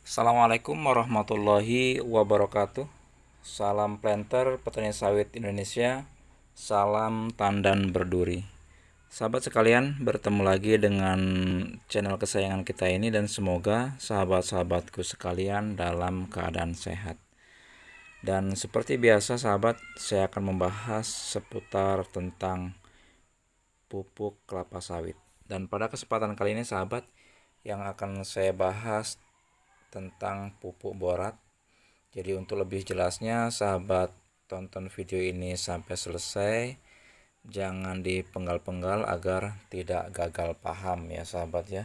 Assalamualaikum warahmatullahi wabarakatuh. Salam planter petani sawit Indonesia. Salam tandan berduri. Sahabat sekalian, bertemu lagi dengan channel kesayangan kita ini dan semoga sahabat-sahabatku sekalian dalam keadaan sehat. Dan seperti biasa sahabat, saya akan membahas seputar tentang pupuk kelapa sawit. Dan pada kesempatan kali ini sahabat, yang akan saya bahas tentang pupuk borat. Jadi untuk lebih jelasnya sahabat tonton video ini sampai selesai. Jangan dipenggal-penggal agar tidak gagal paham ya sahabat ya.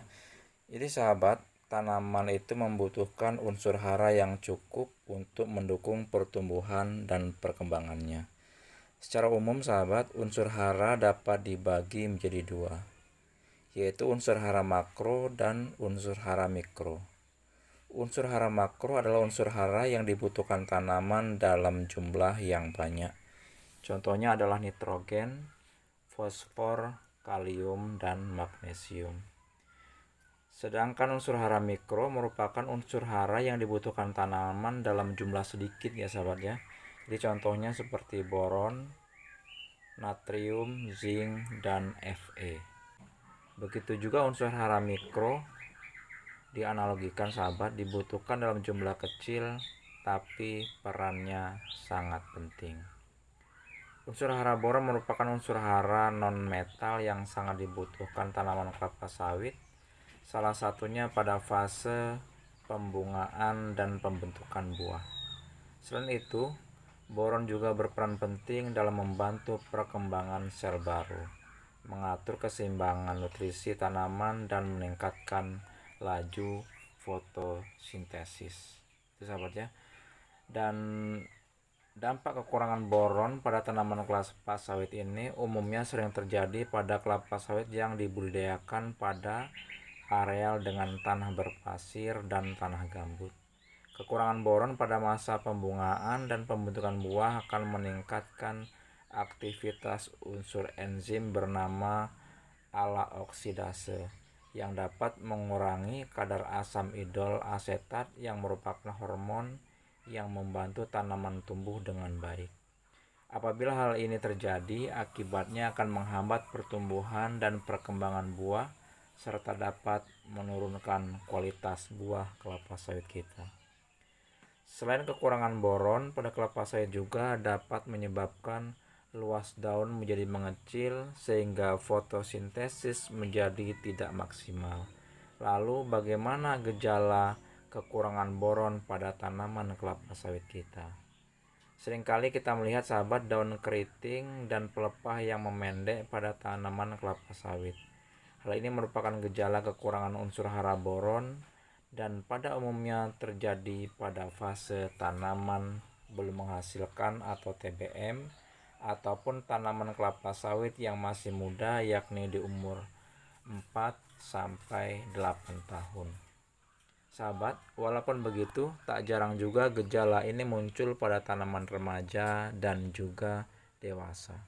Jadi sahabat, tanaman itu membutuhkan unsur hara yang cukup untuk mendukung pertumbuhan dan perkembangannya. Secara umum sahabat, unsur hara dapat dibagi menjadi dua, yaitu unsur hara makro dan unsur hara mikro. Unsur hara makro adalah unsur hara yang dibutuhkan tanaman dalam jumlah yang banyak. Contohnya adalah nitrogen, fosfor, kalium, dan magnesium. Sedangkan unsur hara mikro merupakan unsur hara yang dibutuhkan tanaman dalam jumlah sedikit ya sahabat ya. Jadi contohnya seperti boron, natrium, zinc, dan Fe. Begitu juga unsur hara mikro dianalogikan sahabat dibutuhkan dalam jumlah kecil tapi perannya sangat penting. Unsur hara boron merupakan unsur hara non-metal yang sangat dibutuhkan tanaman kelapa sawit, salah satunya pada fase pembungaan dan pembentukan buah. Selain itu, boron juga berperan penting dalam membantu perkembangan sel baru, mengatur keseimbangan nutrisi tanaman, dan meningkatkan laju fotosintesis. Itu sahabat ya. Dan dampak kekurangan boron pada tanaman kelapa sawit ini umumnya sering terjadi pada kelapa sawit yang dibudidayakan pada areal dengan tanah berpasir dan tanah gambut. Kekurangan boron pada masa pembungaan dan pembentukan buah akan meningkatkan aktivitas unsur enzim bernama ala oksidase yang dapat mengurangi kadar asam idol asetat yang merupakan hormon yang membantu tanaman tumbuh dengan baik. Apabila hal ini terjadi, akibatnya akan menghambat pertumbuhan dan perkembangan buah serta dapat menurunkan kualitas buah kelapa sawit kita. Selain kekurangan boron pada kelapa sawit juga dapat menyebabkan luas daun menjadi mengecil sehingga fotosintesis menjadi tidak maksimal. Lalu bagaimana gejala kekurangan boron pada tanaman kelapa sawit kita? Seringkali kita melihat sahabat daun keriting dan pelepah yang memendek pada tanaman kelapa sawit. Hal ini merupakan gejala kekurangan unsur hara boron dan pada umumnya terjadi pada fase tanaman belum menghasilkan atau TBM ataupun tanaman kelapa sawit yang masih muda, yakni di umur 4 sampai 8 tahun. Sahabat, walaupun begitu, tak jarang juga gejala ini muncul pada tanaman remaja dan juga dewasa.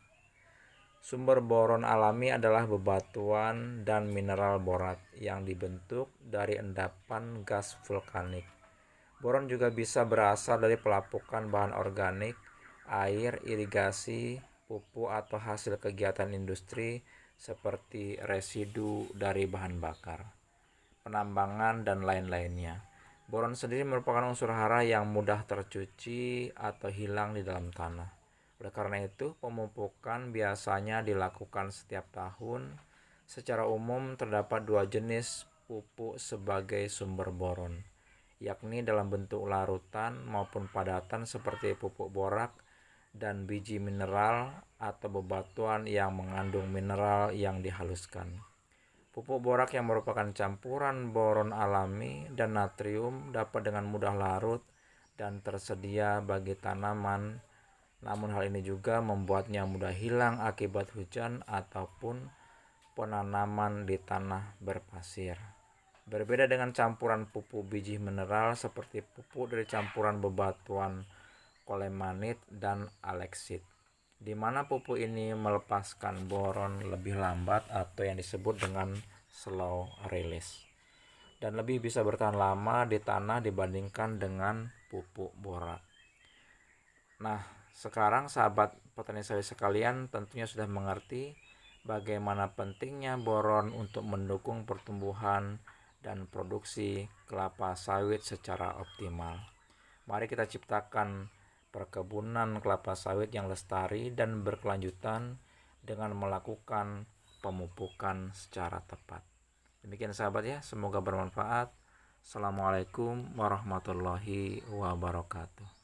Sumber boron alami adalah bebatuan dan mineral borat yang dibentuk dari endapan gas vulkanik. Boron juga bisa berasal dari pelapukan bahan organik, air, irigasi, pupuk atau hasil kegiatan industri seperti residu dari bahan bakar, penambangan, dan lain-lainnya. Boron sendiri merupakan unsur hara yang mudah tercuci atau hilang di dalam tanah. Oleh karena itu, pemupukan biasanya dilakukan setiap tahun. Secara umum terdapat dua jenis pupuk sebagai sumber boron, yakni dalam bentuk larutan maupun padatan seperti pupuk borak dan biji mineral atau bebatuan yang mengandung mineral yang dihaluskan. Pupuk borak yang merupakan campuran boron alami dan natrium dapat dengan mudah larut dan tersedia bagi tanaman. Namun hal ini juga membuatnya mudah hilang akibat hujan ataupun penanaman di tanah berpasir. Berbeda dengan campuran pupuk biji mineral seperti pupuk dari campuran bebatuan kolemanit dan aleksit, di mana pupuk ini melepaskan boron lebih lambat atau yang disebut dengan slow release. dan lebih bisa bertahan lama di tanah dibandingkan dengan pupuk borak. Nah, sekarang sahabat petani sawit sekalian tentunya sudah mengerti bagaimana pentingnya boron untuk mendukung pertumbuhan dan produksi kelapa sawit secara optimal. Mari kita ciptakan perkebunan kelapa sawit yang lestari dan berkelanjutan dengan melakukan pemupukan secara tepat. Demikian sahabat ya, semoga bermanfaat. Assalamualaikum warahmatullahi wabarakatuh.